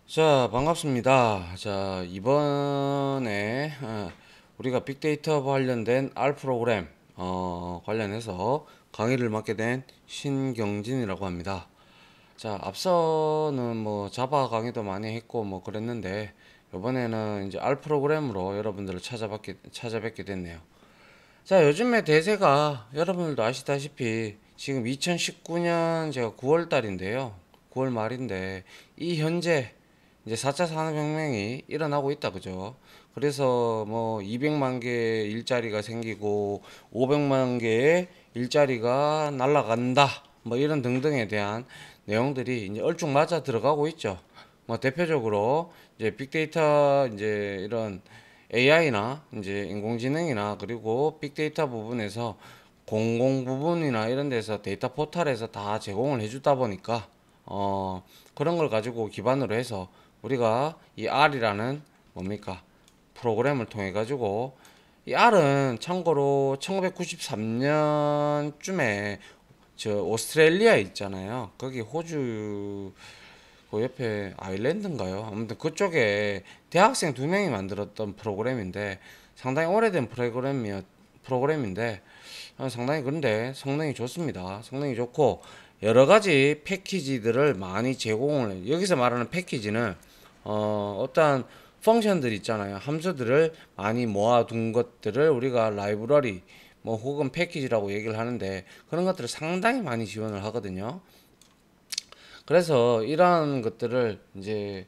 자, 반갑습니다. 자, 이번에 우리가 빅데이터 관련된 R 프로그램 관련해서 강의를 맡게 된 신경진이라고 합니다. 자, 앞서는 뭐 자바 강의도 많이 했고 뭐 그랬는데 이번에는 이제 R 프로그램으로 여러분들을 찾아뵙게 됐네요. 자, 요즘에 대세가 여러분들도 아시다시피 지금 2019년 제가 9월 달인데요. 9월 말인데 이 현재 이제 4차 산업혁명이 일어나고 있다, 그죠? 그래서 뭐 200만 개의 일자리가 생기고 500만 개의 일자리가 날아간다, 뭐 이런 등등에 대한 내용들이 이제 얼쭉 맞아 들어가고 있죠. 뭐 대표적으로 이제 빅데이터 이제 이런 AI나 이제 인공지능이나 그리고 빅데이터 부분에서 공공 부분이나 이런 데서 데이터 포털에서 다 제공을 해주다 보니까 그런 걸 가지고 기반으로 해서 우리가 이 R이라는 뭡니까 프로그램을 통해 가지고 이 R은 참고로 1993년쯤에 저 오스트레일리아 있잖아요. 거기 호주 그 옆에 아일랜드인가요? 아무튼 그쪽에 대학생 두 명이 만들었던 프로그램인데 상당히 오래된 프로그램인데 상당히 그런데 성능이 좋습니다. 성능이 좋고 여러 가지 패키지들을 많이 제공을 해요. 여기서 말하는 패키지는 어떠한 펑션들 있잖아요. 함수들을 많이 모아둔 것들을 우리가 라이브러리 뭐 혹은 패키지라고 얘기를 하는데 그런 것들을 상당히 많이 지원을 하거든요. 그래서 이러한 것들을 이제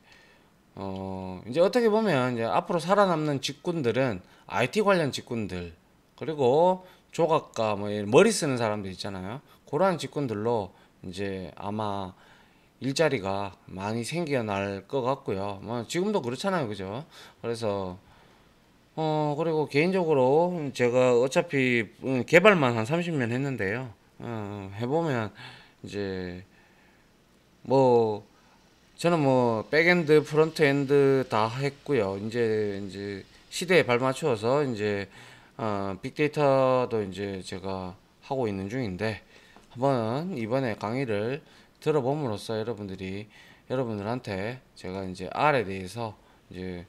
어떻게 보면 이제 앞으로 살아남는 직군들은 IT 관련 직군들 그리고 조각가 뭐 머리 쓰는 사람들 있잖아요. 그러한 직군들로 이제 아마 일자리가 많이 생겨날 것 같고요. 뭐 지금도 그렇잖아요, 그죠? 그래서 그리고 개인적으로 제가 어차피 개발만 한 30년 했는데요. 해보면 이제 뭐 저는 뭐 백엔드, 프론트엔드 다 했고요. 이제 시대에 발맞추어서 이제 빅데이터도 이제 제가 하고 있는 중인데 한번 이번에 강의를 들어봄으로써 여러분들한테 제가 이제 R에 대해서 이제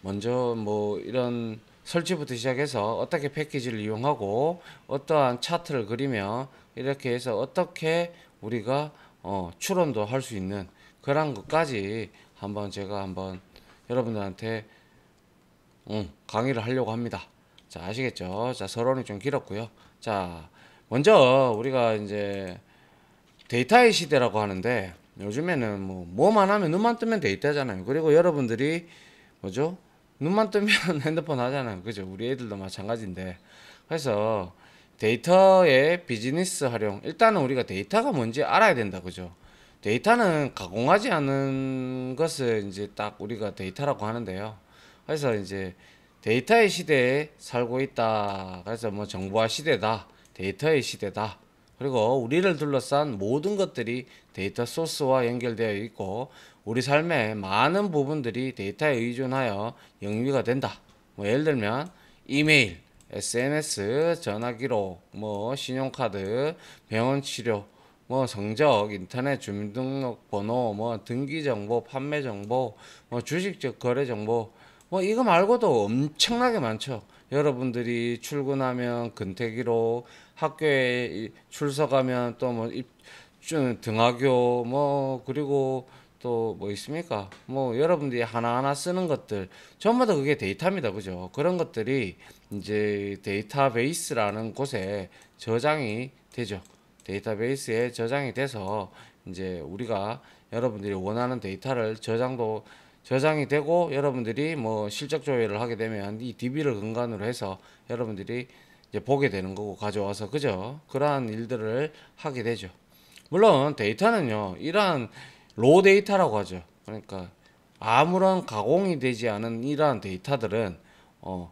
먼저 뭐 이런 설치부터 시작해서 어떻게 패키지를 이용하고 어떠한 차트를 그리며 이렇게 해서 어떻게 우리가 추론도 할 수 있는 그런 것까지 한번 제가 한번 여러분들한테 강의를 하려고 합니다. 자, 아시겠죠? 자, 서론이 좀 길었고요. 자, 먼저 우리가 이제 데이터의 시대라고 하는데 요즘에는 뭐만 하면 눈만 뜨면 데이터잖아요. 그리고 여러분들이 뭐죠? 눈만 뜨면 핸드폰 하잖아요. 그죠? 우리 애들도 마찬가지인데. 그래서 데이터의 비즈니스 활용. 일단은 우리가 데이터가 뭔지 알아야 된다. 그죠? 데이터는 가공하지 않은 것을 이제 딱 우리가 데이터라고 하는데요. 그래서 이제 데이터의 시대에 살고 있다. 그래서 뭐 정보화 시대다. 데이터의 시대다. 그리고 우리를 둘러싼 모든 것들이 데이터 소스와 연결되어 있고 우리 삶의 많은 부분들이 데이터에 의존하여 영위가 된다. 뭐 예를 들면 이메일, SNS, 전화기록, 뭐 신용카드, 병원 치료, 뭐 성적, 인터넷 주민등록번호, 뭐 등기 정보, 판매 정보, 뭐 주식 거래 정보, 뭐 이거 말고도 엄청나게 많죠. 여러분들이 출근하면 근태기록, 학교에 출석하면 또 뭐 등하교 뭐 그리고 또 뭐 있습니까? 뭐 여러분들이 하나하나 쓰는 것들 전부 다 그게 데이터입니다. 그죠? 그런 것들이 이제 데이터베이스라는 곳에 저장이 되죠. 데이터베이스에 저장이 돼서 이제 우리가 여러분들이 원하는 데이터를 저장이 되고 여러분들이 뭐 실적 조회를 하게 되면 이 DB를 근간으로 해서 여러분들이 이제 보게 되는 거고 가져와서 그죠? 그러한 일들을 하게 되죠. 물론 데이터는요, 이러한 로 데이터라고 하죠. 그러니까 아무런 가공이 되지 않은 이러한 데이터들은 어,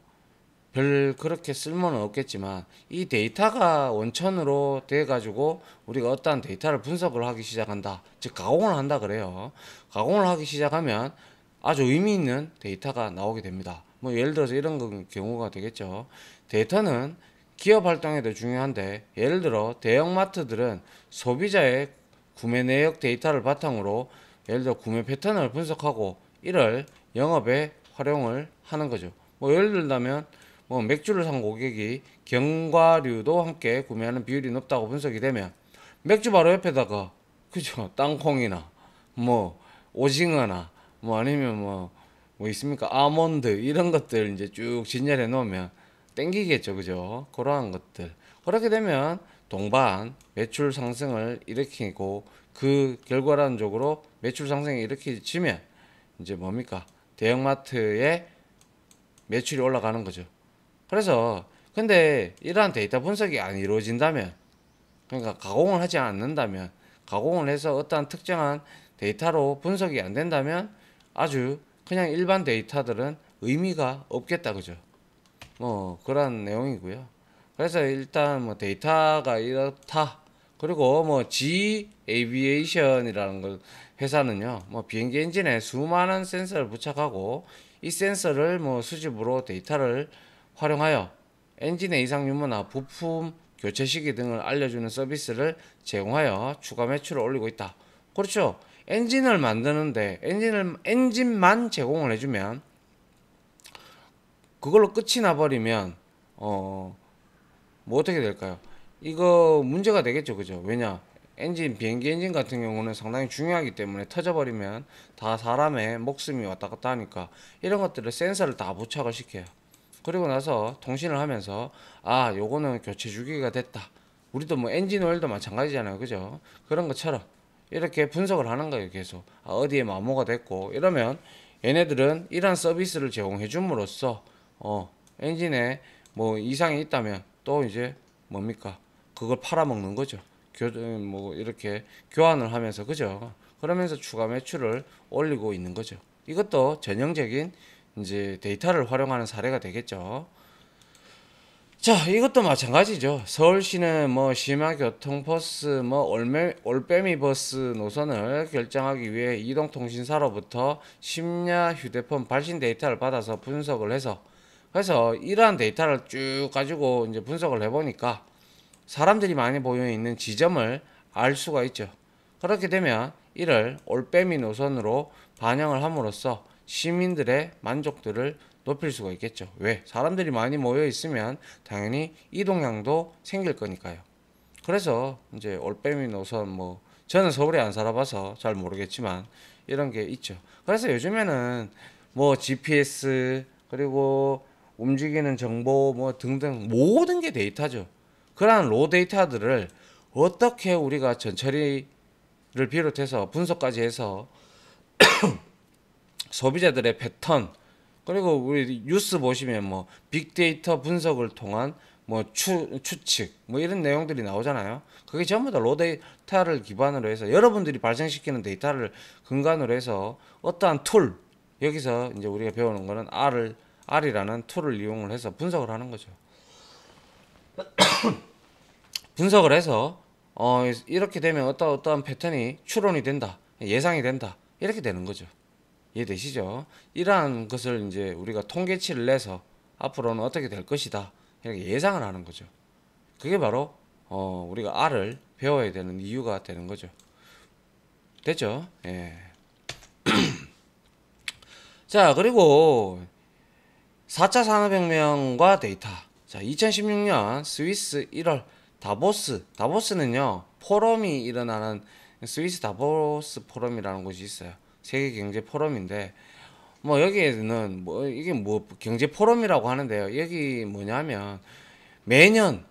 별 그렇게 쓸모는 없겠지만 이 데이터가 원천으로 돼 가지고 우리가 어떠한 데이터를 분석을 하기 시작한다. 즉 가공을 한다 그래요. 가공을 하기 시작하면 아주 의미 있는 데이터가 나오게 됩니다. 뭐 예를 들어서 이런 경우가 되겠죠. 데이터는 기업 활동에도 중요한데 예를 들어 대형마트들은 소비자의 구매 내역 데이터를 바탕으로 예를 들어 구매 패턴을 분석하고 이를 영업에 활용을 하는 거죠. 뭐 예를 들자면 뭐 맥주를 산 고객이 견과류도 함께 구매하는 비율이 높다고 분석이 되면 맥주 바로 옆에다가 그죠 땅콩이나 뭐 오징어나 뭐 아니면 뭐 있습니까 아몬드 이런 것들 이제 쭉 진열해 놓으면 땡기겠죠 그죠 그러한 것들 그렇게 되면 동반 매출 상승을 일으키고 그 결과론적으로 매출 상승이 일으키지면 이제 뭡니까 대형마트의 매출이 올라가는 거죠. 그래서 근데 이러한 데이터 분석이 안 이루어진다면 그러니까 가공을 하지 않는다면 가공을 해서 어떠한 특정한 데이터로 분석이 안 된다면 아주 그냥 일반 데이터들은 의미가 없겠다 그죠. 뭐 그런 내용이고요. 그래서 일단 뭐 데이터가 이렇다. 그리고 뭐 G 에이비에이션이라는 걸 회사는요. 뭐 비행기 엔진에 수많은 센서를 부착하고 이 센서를 뭐 수집으로 데이터를 활용하여 엔진의 이상 유무나 부품 교체 시기 등을 알려주는 서비스를 제공하여 추가 매출을 올리고 있다. 그렇죠. 엔진을 만드는데 엔진만 제공을 해주면 그걸로 끝이 나버리면 뭐 어떻게 될까요? 이거 문제가 되겠죠, 그죠? 왜냐? 비행기 엔진 같은 경우는 상당히 중요하기 때문에 터져버리면 다 사람의 목숨이 왔다 갔다 하니까 이런 것들을 센서를 다 부착을 시켜요. 그리고 나서 통신을 하면서 아, 요거는 교체 주기가 됐다. 우리도 뭐 엔진 오일도 마찬가지잖아요, 그죠? 그런 것처럼 이렇게 분석을 하는 거예요, 계속. 아, 어디에 마모가 됐고 이러면 얘네들은 이러한 서비스를 제공해 줌으로써 엔진에 뭐 이상이 있다면 또 이제 뭡니까? 그걸 팔아먹는 거죠. 뭐 이렇게 교환을 하면서 그죠? 그러면서 추가 매출을 올리고 있는 거죠. 이것도 전형적인 이제 데이터를 활용하는 사례가 되겠죠. 자, 이것도 마찬가지죠. 서울시는 뭐 심야교통버스, 뭐 올빼미 버스 노선을 결정하기 위해 이동통신사로부터 심야 휴대폰 발신 데이터를 받아서 분석을 해서 그래서 이러한 데이터를 쭉 가지고 이제 분석을 해보니까 사람들이 많이 모여 있는 지점을 알 수가 있죠. 그렇게 되면 이를 올빼미 노선으로 반영을 함으로써 시민들의 만족도를 높일 수가 있겠죠. 왜? 사람들이 많이 모여 있으면 당연히 이동량도 생길 거니까요. 그래서 이제 올빼미 노선 뭐 저는 서울에 안 살아봐서 잘 모르겠지만 이런 게 있죠. 그래서 요즘에는 뭐 GPS 그리고 움직이는 정보 뭐 등등 모든 게 데이터죠. 그러한 로 데이터들을 어떻게 우리가 전처리를 비롯해서 분석까지 해서 소비자들의 패턴 그리고 우리 뉴스 보시면 뭐 빅데이터 분석을 통한 뭐 추측 뭐 이런 내용들이 나오잖아요. 그게 전부 다 로 데이터를 기반으로 해서 여러분들이 발생시키는 데이터를 근간으로 해서 어떠한 툴 여기서 이제 우리가 배우는 거는 R이라는 툴을 이용을 해서 분석을 하는 거죠. 분석을 해서 이렇게 되면 어떠한 패턴이 추론이 된다, 예상이 된다 이렇게 되는 거죠. 이해되시죠? 이러한 것을 이제 우리가 통계치를 내서 앞으로는 어떻게 될 것이다 이렇게 예상을 하는 거죠. 그게 바로 우리가 R을 배워야 되는 이유가 되는 거죠. 됐죠? 예. 자, 그리고 4차 산업혁명과 데이터. 자, 2016년 스위스 1월 다보스는요 포럼이 일어나는 스위스 다보스 포럼이라는 곳이 있어요. 세계 경제 포럼인데 뭐 여기에는 뭐 이게 뭐 경제 포럼이라고 하는데요. 여기 뭐냐면 매년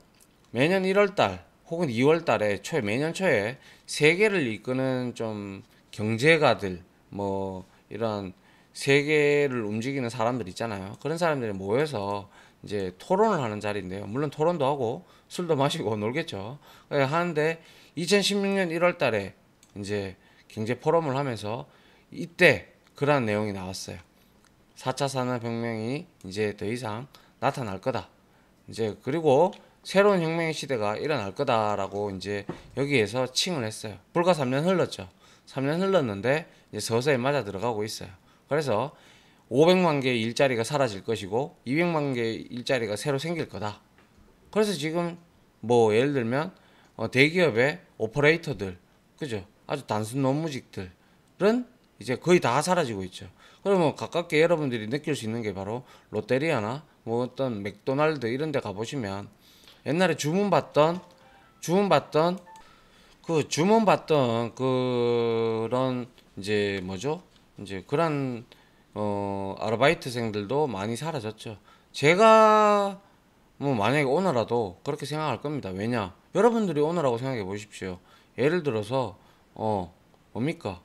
1월 달 혹은 2월 달에 매년 초에 세계를 이끄는 좀 경제가들 뭐 이런 세계를 움직이는 사람들 있잖아요. 그런 사람들이 모여서 이제 토론을 하는 자리인데요. 물론 토론도 하고 술도 마시고 놀겠죠. 하는데 2016년 1월 달에 이제 경제 포럼을 하면서 이때 그러한 내용이 나왔어요. 4차 산업혁명이 이제 더 이상 나타날 거다. 이제 그리고 새로운 혁명의 시대가 일어날 거다라고 이제 여기에서 칭을 했어요. 불과 3년 흘렀죠. 3년 흘렀는데 이제 서서히 맞아 들어가고 있어요. 그래서 500만 개의 일자리가 사라질 것이고 200만 개의 일자리가 새로 생길 거다. 그래서 지금 뭐 예를 들면 대기업의 오퍼레이터들, 그죠? 아주 단순 노무직들은 이제 거의 다 사라지고 있죠. 그러면 가깝게 여러분들이 느낄 수 있는 게 바로 롯데리아나 뭐 어떤 맥도날드 이런 데 가보시면 옛날에 주문받던 그런 이제 뭐죠? 이제 그런 아르바이트생들도 많이 사라졌죠. 제가 뭐 만약에 오너라도 그렇게 생각할 겁니다. 왜냐? 여러분들이 오너라고 생각해 보십시오. 예를 들어서 뭡니까?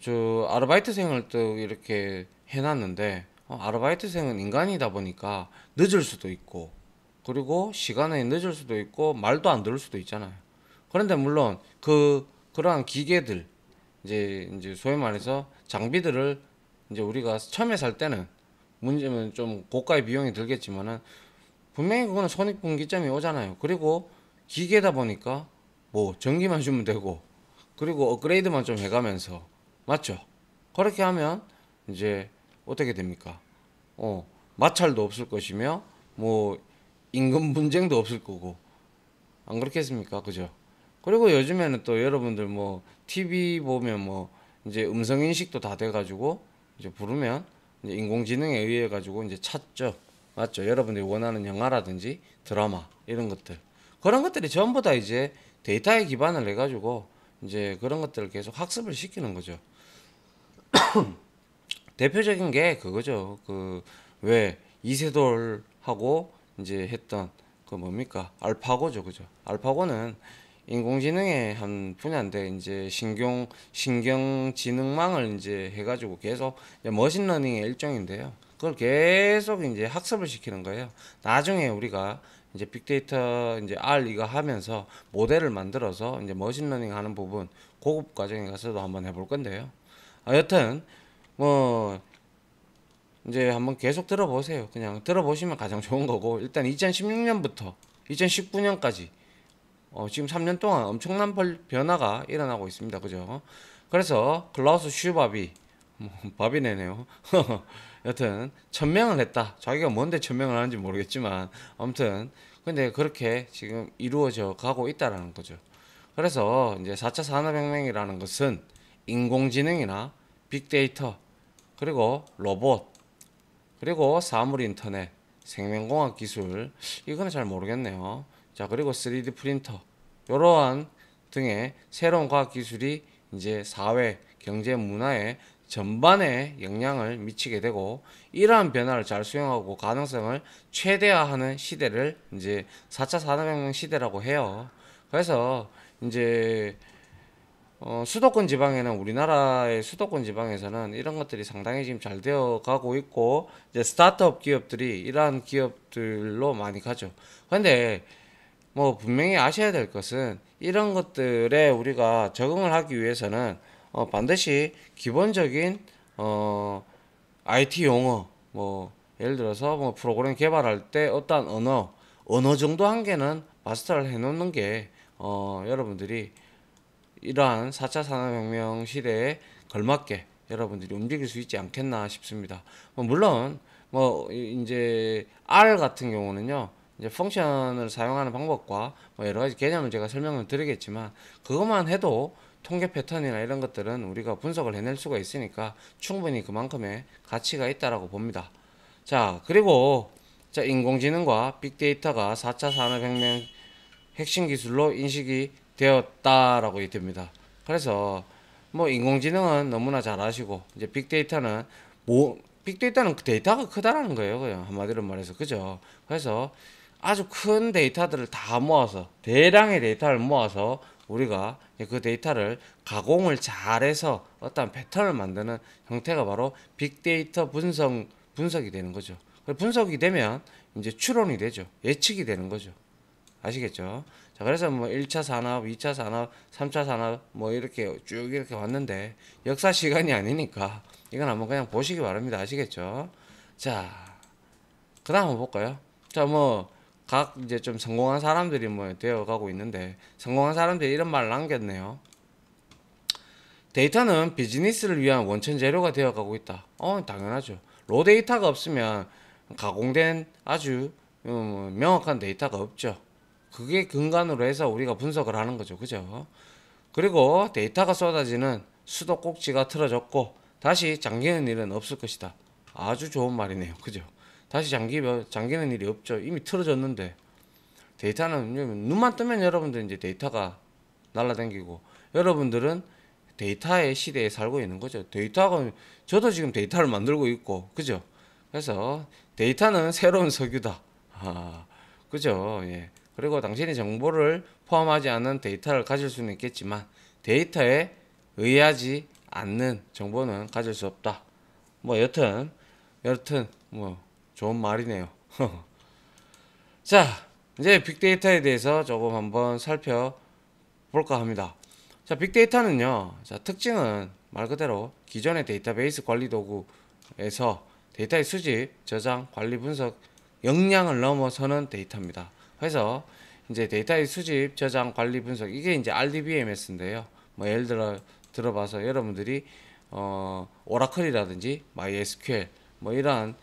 저 아르바이트생을 또 이렇게 해놨는데 아르바이트생은 인간이다 보니까 늦을 수도 있고 그리고 시간에 늦을 수도 있고 말도 안 들을 수도 있잖아요. 그런데 물론 그러한 기계들 이제 소위 말해서 장비들을 이제 우리가 처음에 살 때는 문제는 좀 고가의 비용이 들겠지만은 분명히 그거는 손익분기점이 오잖아요. 그리고 기계다 보니까 뭐 전기만 주면 되고 그리고 업그레이드만 좀 해가면서 맞죠? 그렇게 하면 이제 어떻게 됩니까? 마찰도 없을 것이며 뭐 임금 분쟁도 없을 거고 안 그렇겠습니까? 그죠? 그리고 요즘에는 또 여러분들 뭐 TV 보면 뭐 이제 음성 인식도 다 돼가지고 이제 부르면 이제 인공지능에 의해 가지고 이제 찾죠. 맞죠? 여러분들이 원하는 영화라든지 드라마 이런 것들 그런 것들이 전부 다 이제 데이터에 기반을 해 가지고 이제 그런 것들을 계속 학습을 시키는 거죠. 대표적인 게 그거죠. 그 왜 이세돌하고 이제 했던 그 뭡니까? 알파고죠. 그죠? 알파고는 인공지능의 한 분야인데 이제 신경지능망을 이제 해가지고 계속 이제 머신러닝의 일종인데요. 그걸 계속 이제 학습을 시키는 거예요. 나중에 우리가 이제 빅데이터 이제 R 이거 하면서 모델을 만들어서 이제 머신러닝 하는 부분 고급 과정에 가서도 한번 해볼 건데요. 여튼 뭐 이제 한번 계속 들어보세요. 그냥 들어보시면 가장 좋은 거고 일단 2016년부터 2019년까지 지금 3년 동안 엄청난 변화가 일어나고 있습니다. 그죠? 그래서 클라우스 슈밥이 밥이네요. 여튼 1000명을 했다. 자기가 뭔데 1000명을 하는지 모르겠지만 아무튼 근데 그렇게 지금 이루어져 가고 있다라는 거죠. 그래서 이제 4차 산업혁명이라는 것은 인공지능이나 빅데이터 그리고 로봇 그리고 사물 인터넷 생명공학 기술 이거는 잘 모르겠네요. 자 그리고 3D 프린터 이러한 등의 새로운 과학 기술이 이제 사회, 경제, 문화에 전반에 영향을 미치게 되고 이러한 변화를 잘 수용하고 가능성을 최대화하는 시대를 이제 4차 산업혁명 시대라고 해요. 그래서 이제 수도권 지방에는 우리나라의 수도권 지방에서는 이런 것들이 상당히 지금 잘 되어 가고 있고 이제 스타트업 기업들이 이러한 기업들로 많이 가죠. 그런데 뭐 분명히 아셔야 될 것은 이런 것들에 우리가 적응을 하기 위해서는 반드시 기본적인 IT 용어 뭐 예를 들어서 뭐 프로그램 개발할 때 어떠한 언어 정도 한계는 마스터를 해 놓는 게 여러분들이 이러한 4차 산업혁명 시대에 걸맞게 여러분들이 움직일 수 있지 않겠나 싶습니다. 물론 뭐 이제 R 같은 경우는요. 이제 펑션을 사용하는 방법과 뭐 여러 가지 개념을 제가 설명을 드리겠지만 그것만 해도 통계 패턴이나 이런 것들은 우리가 분석을 해낼 수가 있으니까 충분히 그만큼의 가치가 있다라고 봅니다. 자, 그리고 자, 인공지능과 빅데이터가 4차 산업혁명 핵심 기술로 인식이 되었다라고 됩니다. 그래서 뭐 인공지능은 너무나 잘 아시고 이제 빅데이터는 데이터가 크다라는 거예요. 그냥 한마디로 말해서 그죠? 그래서 아주 큰 데이터들을 다 모아서 대량의 데이터를 모아서 우리가 그 데이터를 가공을 잘해서 어떤 패턴을 만드는 형태가 바로 빅데이터 분석이 되는 거죠. 분석이 되면 이제 추론이 되죠. 예측이 되는 거죠. 아시겠죠? 자, 그래서 뭐 1차 산업, 2차 산업, 3차 산업 뭐 이렇게 쭉 이렇게 왔는데 역사 시간이 아니니까 이건 한번 그냥 보시기 바랍니다. 아시겠죠? 자, 그다음 한번 볼까요? 자, 뭐 각 이제 좀 성공한 사람들이 뭐 되어 가고 있는데 성공한 사람들이 이런 말을 남겼네요. 데이터는 비즈니스를 위한 원천 재료가 되어 가고 있다. 당연하죠. 로 데이터가 없으면 가공된 아주 명확한 데이터가 없죠. 그게 근간으로 해서 우리가 분석을 하는 거죠. 그죠? 그리고 데이터가 쏟아지는 수도꼭지가 틀어졌고 다시 잠기는 일은 없을 것이다. 아주 좋은 말이네요. 그죠? 다시 잠기는 일이 없죠. 이미 틀어졌는데. 데이터는 눈만 뜨면 여러분들 이제 데이터가 날라다니고 여러분들은 데이터의 시대에 살고 있는 거죠. 데이터가 저도 지금 데이터를 만들고 있고 그죠? 그래서 데이터는 새로운 석유다. 그죠? 예. 그리고 당신이 정보를 포함하지 않은 데이터를 가질 수는 있겠지만 데이터에 의하지 않는 정보는 가질 수 없다. 뭐 여튼 뭐 좋은 말이네요. 자, 이제 빅데이터에 대해서 조금 한번 살펴볼까 합니다. 자, 빅데이터는요. 자, 특징은 말 그대로 기존의 데이터베이스 관리 도구에서 데이터의 수집, 저장, 관리, 분석 역량을 넘어서는 데이터입니다. 그래서 이제 데이터의 수집, 저장, 관리, 분석 이게 이제 RDBMS인데요. 뭐 예를 들어봐서 여러분들이 오라클이라든지 MySQL 뭐 이러한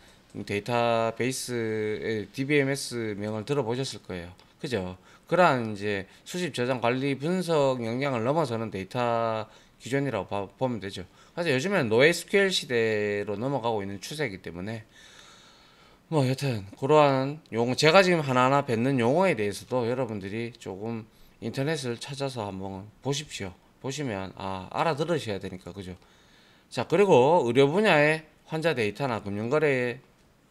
데이터베이스의 DBMS 명을 들어보셨을 거예요. 그죠? 그러한 이제 수집, 저장, 관리, 분석 역량을 넘어서는 데이터 기존이라고 보면 되죠. 그래서 요즘에는 NoSQL 시대로 넘어가고 있는 추세이기 때문에 뭐 여튼 그러한 용어 제가 지금 하나하나 뱉는 용어에 대해서도 여러분들이 조금 인터넷을 찾아서 한번 보십시오. 보시면 알아들으셔야 되니까 그죠. 자, 그리고 의료 분야의 환자 데이터나 금융거래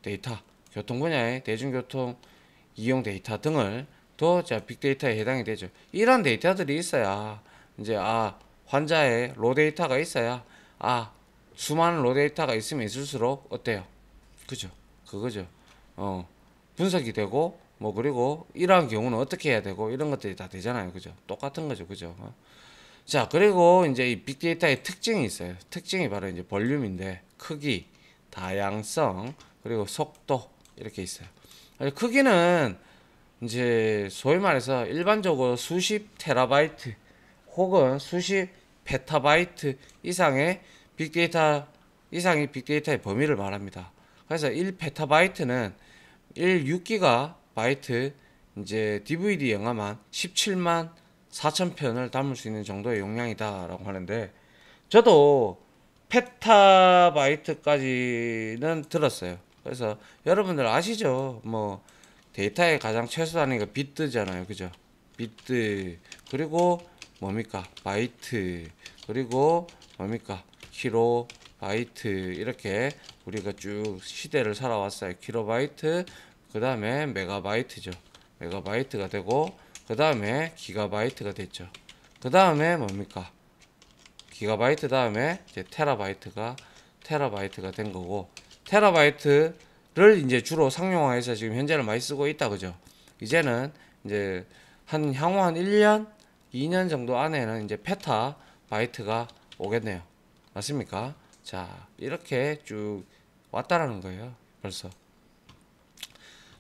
데이터, 교통 분야의 대중교통 이용 데이터 등을 또 빅데이터에 해당이 되죠. 이런 데이터들이 있어야 이제 환자의 로 데이터가 있어야 수많은 로 데이터가 있으면 있을수록 어때요? 그죠? 그거죠. 분석이 되고 뭐 그리고 이러한 경우는 어떻게 해야 되고 이런 것들이 다 되잖아요. 그죠? 똑같은 거죠. 그죠? 자, 그리고 이제 이 빅데이터의 특징이 있어요. 특징이 바로 이제 볼륨인데 크기, 다양성, 그리고 속도 이렇게 있어요. 크기는 이제 소위 말해서 일반적으로 수십 테라바이트 혹은 수십 페타바이트 이상의 빅데이터의 범위를 말합니다. 그래서 1페타바이트는 6기가 바이트 이제 DVD 영화만 17만 4천 편을 담을 수 있는 정도의 용량이다라고 하는데 저도 페타바이트까지는 들었어요. 그래서 여러분들 아시죠? 뭐 데이터의 가장 최소 단위가 비트잖아요. 그죠? 비트 그리고 뭡니까? 바이트 그리고 뭡니까? 키로 바이트 이렇게 우리가 쭉 시대를 살아왔어요. 킬로바이트 그 다음에 메가바이트죠. 메가바이트가 되고 그 다음에 기가바이트가 됐죠. 그 다음에 뭡니까? 기가바이트 다음에 이제 테라바이트가 된 거고 테라바이트를 이제 주로 상용화해서 지금 현재는 많이 쓰고 있다 그죠? 이제는 이제 향후 한 1년, 2년 정도 안에는 이제 페타바이트가 오겠네요. 맞습니까? 자, 이렇게 쭉 왔다라는 거예요. 벌써.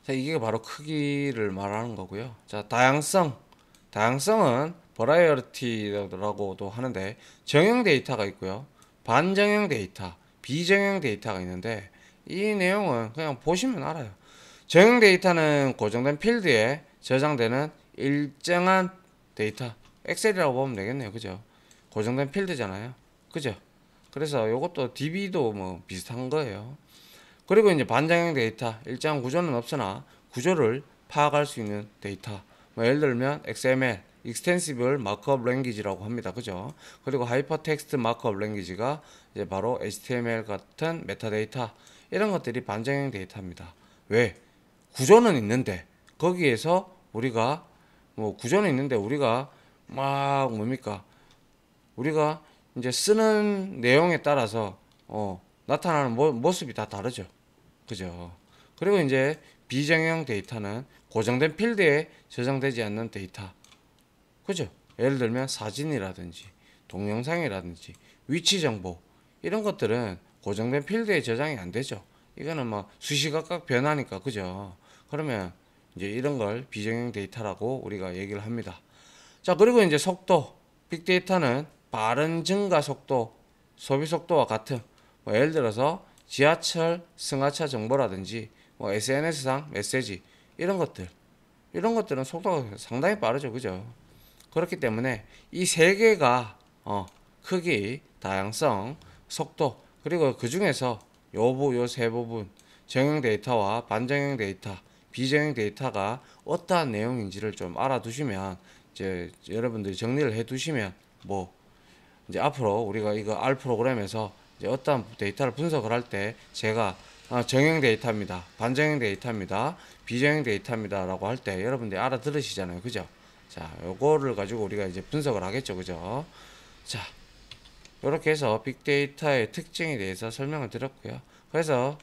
자, 이게 바로 크기를 말하는 거고요. 자, 다양성은 버라이어티라고도 하는데 정형 데이터가 있고요. 반정형 데이터, 비정형 데이터가 있는데 이 내용은 그냥 보시면 알아요. 정형 데이터는 고정된 필드에 저장되는 일정한 데이터, 엑셀이라고 보면 되겠네요. 그죠? 고정된 필드잖아요. 그죠? 그래서 이것도 DB도 뭐 비슷한 거예요. 그리고 이제 반장형 데이터, 일정한 구조는 없으나 구조를 파악할 수 있는 데이터. 뭐 예를 들면 XML, Extensible Markup Language라고 합니다. 그죠? 그리고 Hypertext Markup Language가 이제 바로 HTML 같은 메타데이터. 이런 것들이 반장형 데이터입니다. 왜? 구조는 있는데 거기에서 우리가 막 뭡니까? 우리가 이제 쓰는 내용에 따라서 나타나는 모습이 다 다르죠. 그죠? 그리고 이제 비정형 데이터는 고정된 필드에 저장되지 않는 데이터. 그죠? 예를 들면 사진이라든지 동영상이라든지 위치 정보 이런 것들은 고정된 필드에 저장이 안 되죠. 이거는 뭐 수시각각 변하니까 그죠? 그러면 이제 이런 걸 비정형 데이터라고 우리가 얘기를 합니다. 자, 그리고 이제 속도. 빅데이터는 빠른 증가 속도, 소비 속도와 같은 뭐 예를 들어서 지하철 승하차 정보라든지 뭐 SNS상 메시지 이런 것들은 속도가 상당히 빠르죠. 그죠? 그렇기 때문에 이 세 개가 크기, 다양성, 속도, 그리고 그 중에서 요 세 부분, 정형 데이터와 반정형 데이터, 비정형 데이터가 어떠한 내용인지를 좀 알아두시면, 이제 여러분들이 정리를 해 두시면, 뭐 이제 앞으로 우리가 이거 R 프로그램에서 이제 어떠한 데이터를 분석을 할 때 제가 정형 데이터입니다, 반정형 데이터입니다, 비정형 데이터입니다 라고 할 때 여러분들이 알아들으시잖아요, 그죠? 자, 요거를 가지고 우리가 이제 분석을 하겠죠, 그죠? 자, 이렇게 해서 빅데이터의 특징에 대해서 설명을 드렸고요. 그래서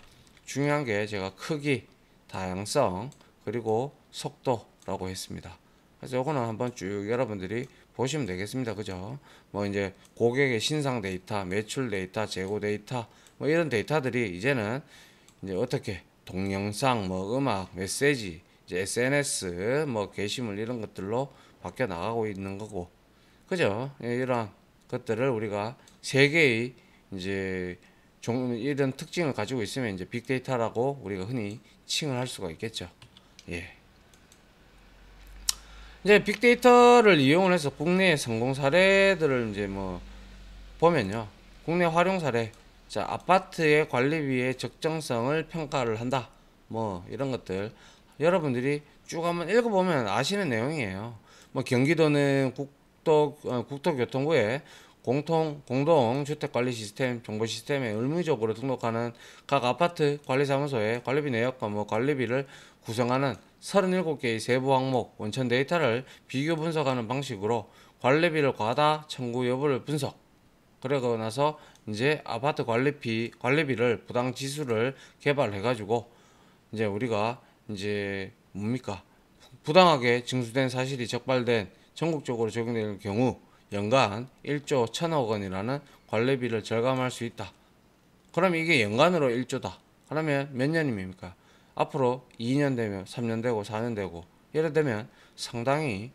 중요한 게 제가 크기, 다양성, 그리고 속도라고 했습니다. 그래서 요거는 한번 쭉 여러분들이 보시면 되겠습니다. 그죠? 뭐 이제 고객의 신상 데이터, 매출 데이터, 재고 데이터, 뭐 이런 데이터들이 이제는 이제 어떻게 동영상, 뭐 음악, 메시지, 이제 SNS, 뭐 게시물 이런 것들로 바뀌어 나가고 있는 거고, 그죠? 이런 것들을 우리가 세 개의 이제 이런 특징을 가지고 있으면 이제 빅데이터라고 우리가 흔히 칭을 할 수가 있겠죠. 예. 이제 빅데이터를 이용을 해서 국내의 성공 사례들을 이제 뭐 보면요. 국내 활용 사례. 자, 아파트의 관리비의 적정성을 평가를 한다. 뭐 이런 것들 여러분들이 쭉 한번 읽어보면 아시는 내용이에요. 뭐 경기도는 국토교통부에 공동 주택관리 시스템 정보 시스템에 의무적으로 등록하는 각 아파트 관리사무소의 관리비 내역과 뭐 관리비를 구성하는 37개의 세부 항목 원천 데이터를 비교 분석하는 방식으로 관리비를 과다 청구 여부를 분석. 그러고 나서 이제 아파트 관리비를 부당 지수를 개발해 가지고 이제 우리가 이제 뭡니까? 부당하게 징수된 사실이 적발된 전국적으로 적용되는 경우 연간 1조 1천억 원이라는 관리비를 절감할 수 있다. 그럼 이게 연간으로 1조다. 그러면 몇 년입니까? 앞으로 2년 되면 3년 되고 4년 되고 이래 되면 상당히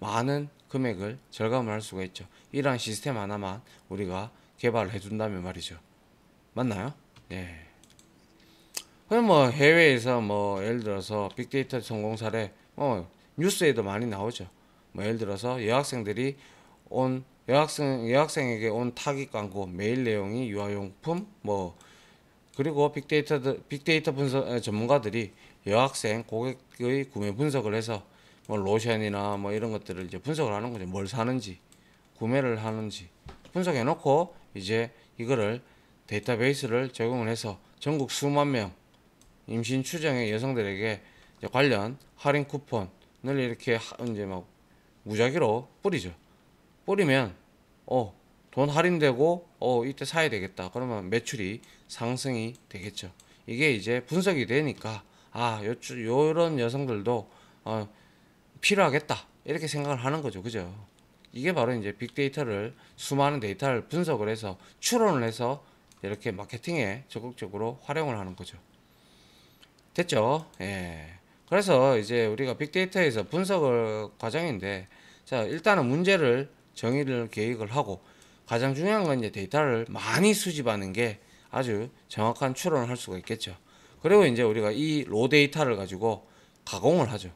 많은 금액을 절감을 할 수가 있죠. 이러한 시스템 하나만 우리가 개발을 해둔다면 말이죠. 맞나요? 예. 그럼 뭐 해외에서 뭐 예를 들어서 빅데이터 성공 사례 뉴스에도 많이 나오죠. 뭐 예를 들어서 여학생에게 온 타깃 광고, 메일 내용이 유아용품 뭐 그리고 빅데이터 분석 전문가들이 여학생 고객의 구매 분석을 해서 뭐 로션이나 뭐 이런 것들을 이제 분석을 하는 거죠. 뭘 사는지, 구매를 하는지 분석해 놓고 이제 이거를 데이터베이스를 적용을 해서 전국 수만 명 임신 추정의 여성들에게 이제 관련 할인 쿠폰을 이렇게 이제 막 무작위로 뿌리죠. 뿌리면 돈 할인되고 이때 사야 되겠다. 그러면 매출이 상승이 되겠죠. 이게 이제 분석이 되니까 요런 여성들도 필요하겠다. 이렇게 생각을 하는 거죠. 그죠? 이게 바로 이제 빅데이터를 수많은 데이터를 분석을 해서 추론을 해서 이렇게 마케팅에 적극적으로 활용을 하는 거죠. 됐죠? 예. 그래서 이제 우리가 빅데이터에서 분석을 과정인데 자, 일단은 문제를 정의를 계획을 하고 가장 중요한 건 이제 데이터를 많이 수집하는 게 아주 정확한 추론을 할 수가 있겠죠. 그리고 이제 우리가 이 로 데이터를 가지고 가공을 하죠.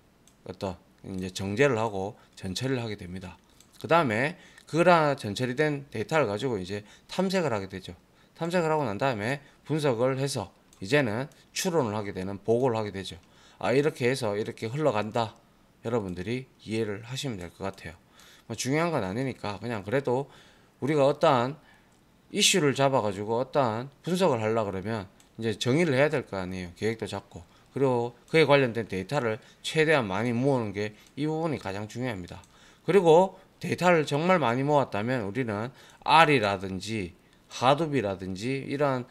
어떤 이제 정제를 하고 전처리를 하게 됩니다. 그 다음에 그라 전처리된 데이터를 가지고 이제 탐색을 하게 되죠. 탐색을 하고 난 다음에 분석을 해서 이제는 추론을 하게 되는 보고를 하게 되죠. 이렇게 해서 이렇게 흘러간다. 여러분들이 이해를 하시면 될 것 같아요. 뭐 중요한 건 아니니까 그냥 그래도 우리가 어떠한 이슈를 잡아가지고 어떠한 분석을 하려 그러면 이제 정의를 해야 될 거 아니에요. 계획도 잡고 그리고 그에 관련된 데이터를 최대한 많이 모으는 게 이 부분이 가장 중요합니다. 그리고 데이터를 정말 많이 모았다면 우리는 R이라든지 하둡이라든지 이러한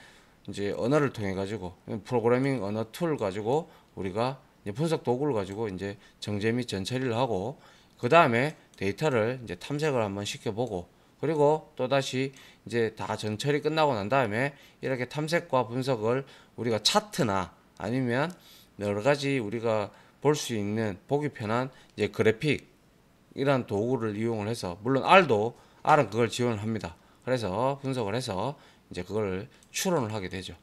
이제 언어를 통해 가지고 프로그래밍 언어 툴 가지고 우리가 이제 분석 도구를 가지고 이제 정제 및 전처리를 하고 그 다음에 데이터를 이제 탐색을 한번 시켜보고 그리고 또다시 이제 다 전처리 끝나고 난 다음에 이렇게 탐색과 분석을 우리가 차트나 아니면 여러 가지 우리가 볼 수 있는 보기 편한 이제 그래픽 이런 도구를 이용을 해서 물론 R은 그걸 지원을 합니다. 그래서 분석을 해서 이제 그걸 추론을 하게 되죠.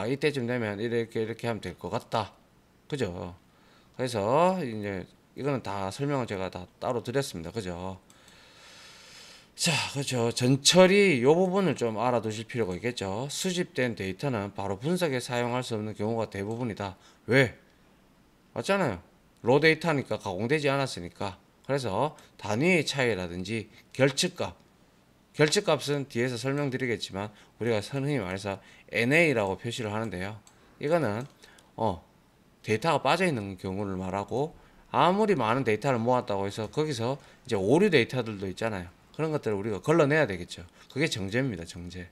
이때쯤 되면 이렇게 하면 될 것 같다. 그죠? 그래서 이제 이거는 다 설명을 제가 다 따로 드렸습니다. 그죠? 자, 그렇죠. 전처리 이 부분을 좀 알아두실 필요가 있겠죠. 수집된 데이터는 바로 분석에 사용할 수 없는 경우가 대부분이다. 왜? 맞잖아요. 로 데이터니까 가공되지 않았으니까. 그래서 단위의 차이라든지 결측값은 뒤에서 설명드리겠지만 우리가 흔히 말해서 NA라고 표시를 하는데요. 이거는 데이터가 빠져 있는 경우를 말하고, 아무리 많은 데이터를 모았다고 해서 거기서 이제 오류 데이터들도 있잖아요. 그런 것들을 우리가 걸러내야 되겠죠. 그게 정제입니다. 정제.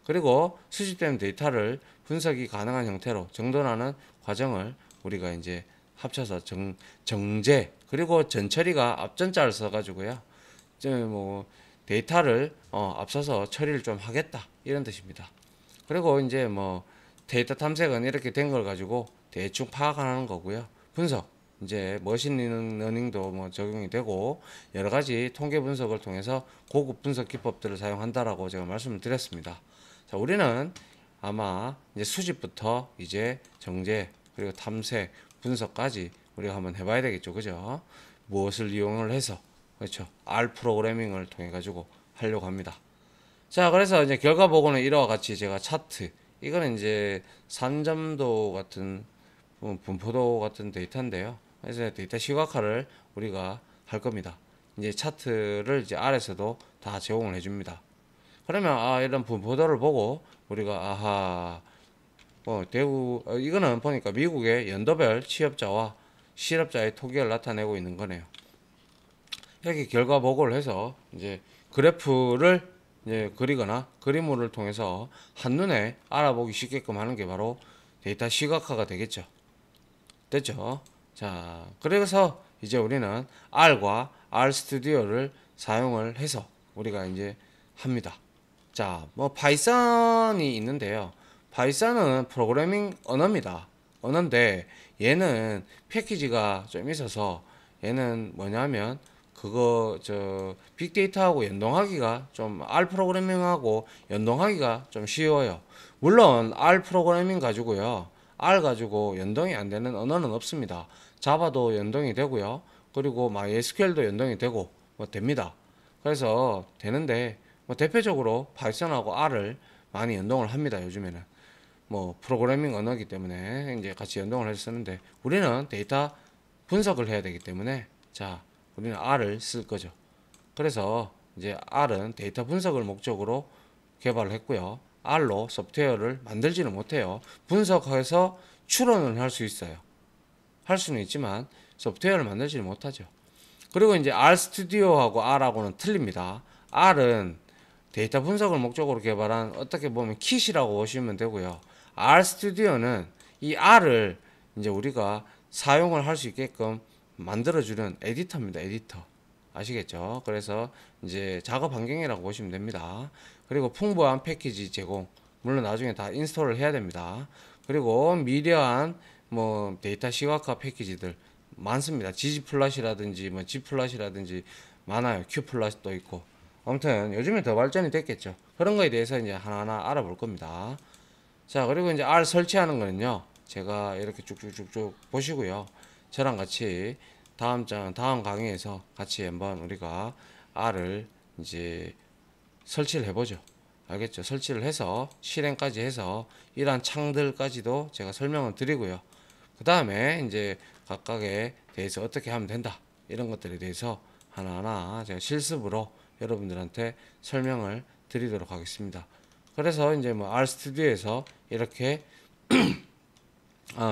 그리고 수집된 데이터를 분석이 가능한 형태로 정돈하는 과정을 우리가 이제 합쳐서 정제, 그리고 전처리가 앞전자를 써가지고요. 뭐 데이터를 앞서서 처리를 좀 하겠다, 이런 뜻입니다. 그리고 이제 뭐 데이터 탐색은 이렇게 된 걸 가지고 대충 파악하는 거고요. 분석, 이제 머신러닝도 뭐 적용이 되고 여러 가지 통계 분석을 통해서 고급 분석 기법들을 사용한다라고 제가 말씀을 드렸습니다. 자, 우리는 아마 이제 수집부터 이제 정제, 그리고 탐색, 분석까지 우리가 한번 해봐야 되겠죠, 그죠? 무엇을 이용을 해서, 그렇죠? R 프로그래밍을 통해 가지고 하려고 합니다. 자, 그래서 이제 결과 보고는 이와 같이 제가 차트, 이거는 이제 산점도 같은 분포도 같은 데이터인데요. 그래서 데이터 시각화를 우리가 할 겁니다. 이제 차트를 이제 R에서도 다 제공을 해줍니다. 그러면 이런 분포도를 보고 우리가 대구 이거는 보니까 미국의 연도별 취업자와 실업자의 통계를 나타내고 있는 거네요. 이렇게 결과 보고를 해서 이제 그래프를 이제 그리거나 그림을 통해서 한눈에 알아보기 쉽게끔 하는 게 바로 데이터 시각화가 되겠죠. 됐죠? 자, 그래서 이제 우리는 R과 R 스튜디오를 사용을 해서 우리가 이제 합니다. 자, 뭐 파이썬이 있는데요. 파이썬은 프로그래밍 언어입니다. 언어인데 얘는 패키지가 좀 있어서 얘는 뭐냐면 그거 빅데이터하고 연동하기가 좀 R 프로그래밍하고 연동하기가 좀 쉬워요. 물론 R 프로그래밍 가지고요. R 가지고 연동이 안 되는 언어는 없습니다. 자바도 연동이 되고요. 그리고 MySQL도 연동이 되고 뭐 됩니다. 그래서 되는데 뭐 대표적으로 파이썬하고 R을 많이 연동을 합니다. 요즘에는 뭐 프로그래밍 언어이기 때문에 이제 같이 연동을 해서 쓰는데 우리는 데이터 분석을 해야 되기 때문에 자, 우리는 R을 쓸 거죠. 그래서 이제 R은 데이터 분석을 목적으로 개발을 했고요. R로 소프트웨어를 만들지는 못해요. 분석해서 추론을 할 수 있어요. 할 수는 있지만 소프트웨어를 만들지는 못하죠. 그리고 이제 R 스튜디오하고 R하고는 틀립니다. R은 데이터 분석을 목적으로 개발한 어떻게 보면 킷이라고 보시면 되고요. R 스튜디오는 이 R을 이제 우리가 사용을 할 수 있게끔 만들어주는 에디터입니다. 에디터. 아시겠죠? 그래서 이제 작업 환경이라고 보시면 됩니다. 그리고 풍부한 패키지 제공. 물론 나중에 다 인스톨을 해야 됩니다. 그리고 미려한 뭐 데이터 시각화 패키지들 많습니다. GG 플랫이라든지 뭐 G 플랫이라든지 많아요. Q 플랫도 있고. 아무튼 요즘에 더 발전이 됐겠죠. 그런 거에 대해서 이제 하나하나 알아볼 겁니다. 자, 그리고 이제 R 설치하는 거는요. 제가 이렇게 쭉쭉쭉쭉 보시고요. 저랑 같이 다음 강의에서 같이 한번 우리가 R을 이제 설치를 해보죠. 알겠죠? 설치를 해서 실행까지 해서 이러한 창들까지도 제가 설명을 드리고요. 그 다음에 이제 각각에 대해서 어떻게 하면 된다, 이런 것들에 대해서 하나하나 제가 실습으로 여러분들한테 설명을 드리도록 하겠습니다. 그래서 이제 뭐 R 스튜디오에서 이렇게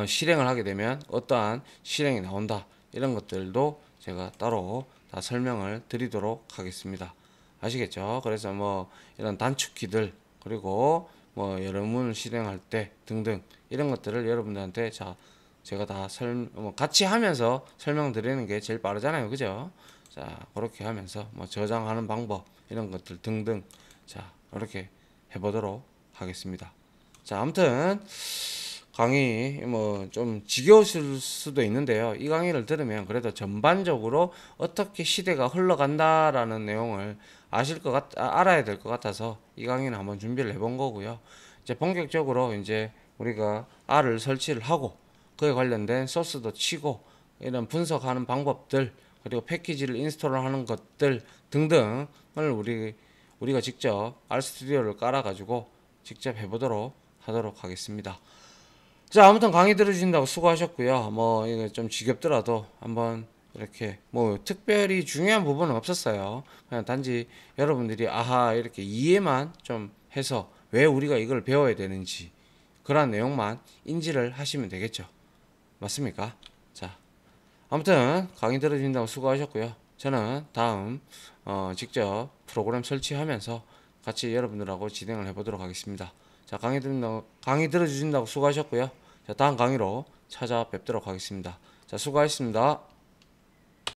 실행을 하게 되면 어떠한 실행이 나온다, 이런 것들도 제가 따로 다 설명을 드리도록 하겠습니다. 아시겠죠? 그래서 뭐 이런 단축키들, 그리고 뭐 여러문을 실행할 때 등등 이런 것들을 여러분들한테 제가 다 같이 하면서 설명드리는 게 제일 빠르잖아요. 그죠? 자, 그렇게 하면서 뭐 저장하는 방법 이런 것들 등등 자, 이렇게 해보도록 하겠습니다. 자, 아무튼 강의 뭐 좀 지겨우실 수도 있는데요. 이 강의를 들으면 그래도 전반적으로 어떻게 시대가 흘러간다라는 내용을 알아야 될 것 같아서 이 강의는 한번 준비를 해본 거고요. 이제 본격적으로 이제 우리가 R을 설치를 하고 그에 관련된 소스도 치고 이런 분석하는 방법들, 그리고 패키지를 인스톨을 하는 것들 등등을 우리가 직접 RStudi오를 깔아가지고 직접 해보도록 하도록 하겠습니다. 자, 아무튼 강의 들어주신다고 수고하셨고요. 뭐 이거 좀 지겹더라도 한번 이렇게 뭐 특별히 중요한 부분은 없었어요. 그냥 단지 여러분들이 아하 이렇게 이해만 좀 해서 왜 우리가 이걸 배워야 되는지 그런 내용만 인지를 하시면 되겠죠. 맞습니까? 자, 아무튼 강의 들어주신다고 수고하셨고요. 저는 다음 직접 프로그램 설치하면서 같이 여러분들하고 진행을 해보도록 하겠습니다. 자, 강의 들어주신다고 수고하셨고요. 자, 다음 강의로 찾아뵙도록 하겠습니다. 자, 수고하셨습니다.